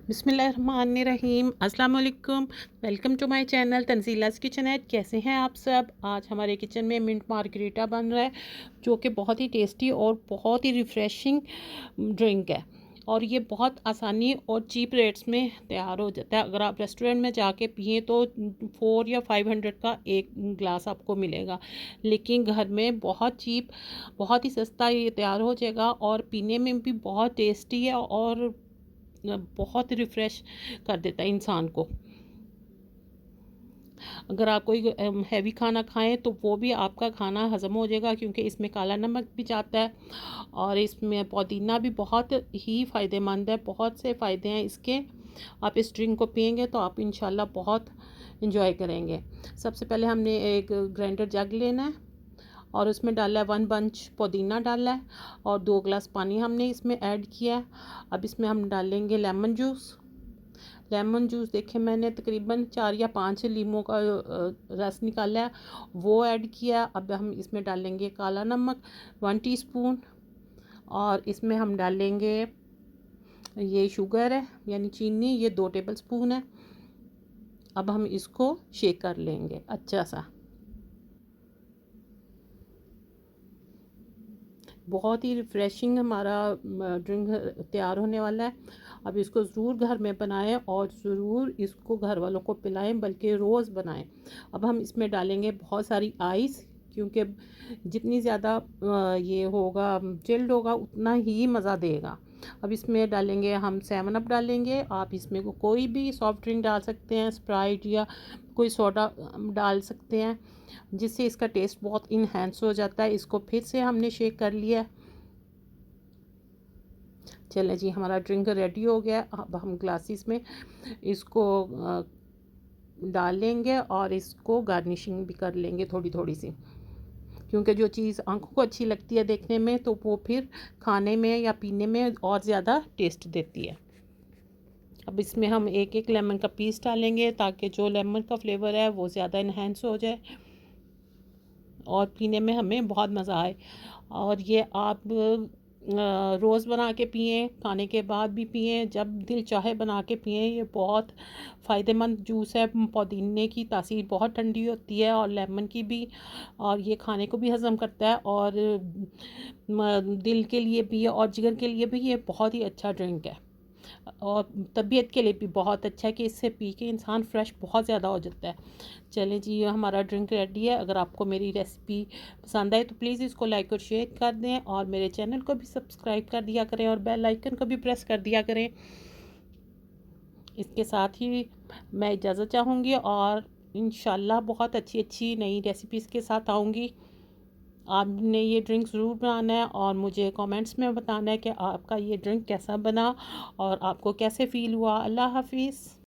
बिस्मिल्लाहिर्रहमानिर्रहीम अस्सलाम वालेकुम। Welcome to my channel Tanzila's kitchen. कैसे हैं आप सब? आज हमारे किचन में मिंट मार्गरीटा बन रहा है, जो कि बहुत ही टेस्टी और बहुत ही रिफ़्रेशिंग ड्रिंक है। और ये बहुत आसानी और चीप रेट्स में तैयार हो जाता है। अगर आप रेस्टोरेंट में जाके पिएँ तो 4 या 500 का एक ग्लास आपको मिलेगा, लेकिन घर में बहुत चीप, बहुत ही सस्ता ये तैयार हो जाएगा और पीने में भी बहुत टेस्टी है और बहुत रिफ़्रेश कर देता है इंसान को। अगर आप कोई हैवी खाना खाएँ तो वो भी आपका खाना हज़म हो जाएगा, क्योंकि इसमें काला नमक भी जाता है और इसमें पुदीना भी बहुत ही फ़ायदेमंद है। बहुत से फ़ायदे हैं इसके। आप इस ड्रिंक को पिएँगे तो आप इंशाल्लाह बहुत एंजॉय करेंगे। सबसे पहले हमने एक ग्राइंडर जग लेना है और उसमें डाला है 1 बंच पुदीना डाला है और 2 ग्लास पानी हमने इसमें ऐड किया है। अब इसमें हम डालेंगे लेमन जूस। लेमन जूस देखिए, मैंने तकरीबन 4 या 5 लीमों का रस निकाला है, वो ऐड किया। अब हम इसमें डालेंगे काला नमक 1 टीस्पून और इसमें हम डालेंगे ये शुगर है यानी चीनी, ये 2 टेबल स्पून है। अब हम इसको शेक कर लेंगे अच्छा सा। बहुत ही रिफ़्रेशिंग हमारा ड्रिंक तैयार होने वाला है। अब इसको ज़रूर घर में बनाएं और ज़रूर इसको घर वालों को पिलाएं, बल्कि रोज़ बनाएं। अब हम इसमें डालेंगे बहुत सारी आइस, क्योंकि जितनी ज़्यादा ये होगा चिल्ड होगा उतना ही मज़ा देगा। अब इसमें डालेंगे हम 7 अप डालेंगे। आप इसमें कोई भी सॉफ्ट ड्रिंक डाल सकते हैं, स्प्राइट या कोई सोडा डाल सकते हैं, जिससे इसका टेस्ट बहुत इन्हेंस हो जाता है। इसको फिर से हमने शेक कर लिया। चलें जी, हमारा ड्रिंक रेडी हो गया। अब हम ग्लासेस में इसको डाल लेंगे और इसको गार्निशिंग भी कर लेंगे थोड़ी थोड़ी सी, क्योंकि जो चीज़ आंखों को अच्छी लगती है देखने में तो वो फिर खाने में या पीने में और ज़्यादा टेस्ट देती है। अब इसमें हम एक एक लेमन का पीस डालेंगे, ताकि जो लेमन का फ्लेवर है वो ज़्यादा इन्हेंस हो जाए और पीने में हमें बहुत मज़ा आए। और ये आप रोज़ बना के पिएँ, खाने के बाद भी पिएँ, जब दिल चाहे बना के पिएँ। ये बहुत फ़ायदेमंद जूस है। पुदीने की तासीर बहुत ठंडी होती है और लेमन की भी, और ये खाने को भी हज़म करता है और दिल के लिए भी और जिगर के लिए भी ये बहुत ही अच्छा ड्रिंक है और तबीयत के लिए भी बहुत अच्छा है कि इससे पी के इंसान फ्रेश बहुत ज़्यादा हो जाता है। चलें जी, ये हमारा ड्रिंक रेडी है। अगर आपको मेरी रेसिपी पसंद आए तो प्लीज़ इसको लाइक और शेयर कर दें और मेरे चैनल को भी सब्सक्राइब कर दिया करें और बेल आइकन को भी प्रेस कर दिया करें। इसके साथ ही मैं इजाज़त चाहूँगी और इंशाल्लाह बहुत अच्छी अच्छी नई रेसिपीज़ के साथ आऊँगी। आपने ये ड्रिंक ज़रूर बनाना है और मुझे कमेंट्स में बताना है कि आपका ये ड्रिंक कैसा बना और आपको कैसे फ़ील हुआ। अल्लाह हाफ़िज़।